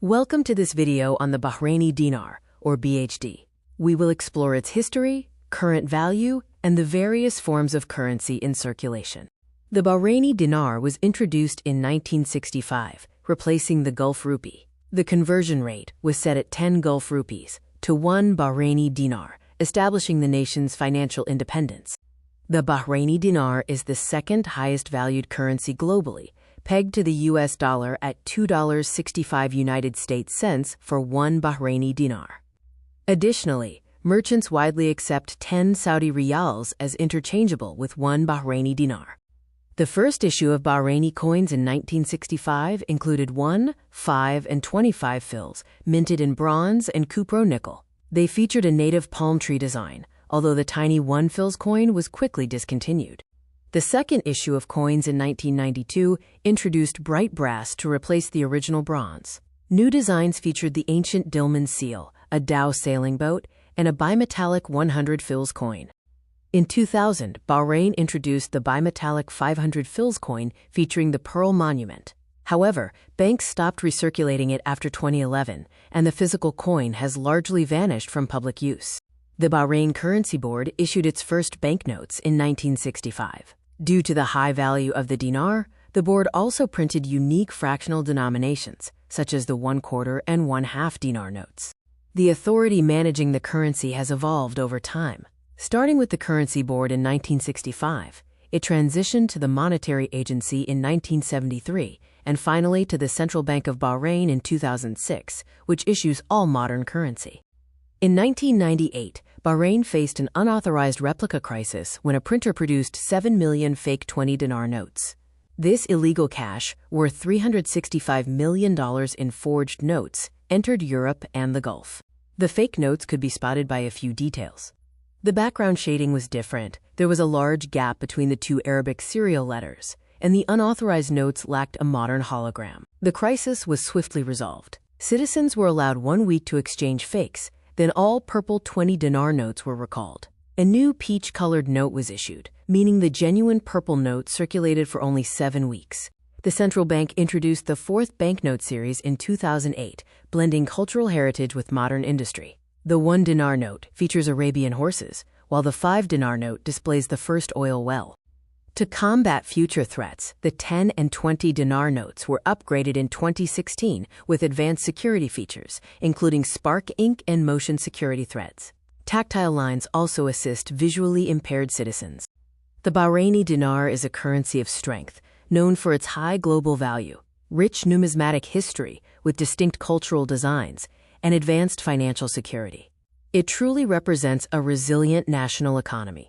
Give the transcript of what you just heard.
Welcome to this video on the Bahraini Dinar, or BHD. We will explore its history, current value, and the various forms of currency in circulation. The Bahraini Dinar was introduced in 1965, replacing the Gulf rupee. The conversion rate was set at 10 Gulf rupees to 1 Bahraini Dinar, establishing the nation's financial independence. The Bahraini Dinar is the second highest valued currency globally, pegged to the US dollar at $2.65 United States cents for 1 Bahraini dinar. Additionally, merchants widely accept 10 Saudi riyals as interchangeable with 1 Bahraini dinar. The first issue of Bahraini coins in 1965 included 1, 5, and 25 fils, minted in bronze and cupro-nickel. They featured a native palm tree design, although the tiny 1 fils coin was quickly discontinued. The second issue of coins in 1992 introduced bright brass to replace the original bronze. New designs featured the ancient Dilmun seal, a dhow sailing boat, and a bimetallic 100 fils coin. In 2000, Bahrain introduced the bimetallic 500 fils coin featuring the Pearl Monument. However, banks stopped recirculating it after 2011, and the physical coin has largely vanished from public use. The Bahrain Currency Board issued its first banknotes in 1965. Due to the high value of the dinar, the board also printed unique fractional denominations, such as the 1/4 and 1/2 dinar notes. The authority managing the currency has evolved over time. Starting with the Currency Board in 1965, it transitioned to the Monetary Agency in 1973, and finally to the Central Bank of Bahrain in 2006, which issues all modern currency. In 1998, Bahrain faced an unauthorized replica crisis when a printer produced 7 million fake 20 dinar notes. This illegal cash, worth $365 million in forged notes, entered Europe and the Gulf. The fake notes could be spotted by a few details. The background shading was different, there was a large gap between the two Arabic serial letters, and the unauthorized notes lacked a modern hologram. The crisis was swiftly resolved. Citizens were allowed 1 week to exchange fakes. Then all purple 20 dinar notes were recalled. A new peach-colored note was issued, meaning the genuine purple note circulated for only 7 weeks. The central bank introduced the 4th banknote series in 2008, blending cultural heritage with modern industry. The 1 dinar note features Arabian horses, while the 5 dinar note displays the first oil well. To combat future threats, the 10 and 20 dinar notes were upgraded in 2016 with advanced security features, including spark ink and motion security threads. Tactile lines also assist visually impaired citizens. The Bahraini dinar is a currency of strength, known for its high global value, rich numismatic history with distinct cultural designs, and advanced financial security. It truly represents a resilient national economy.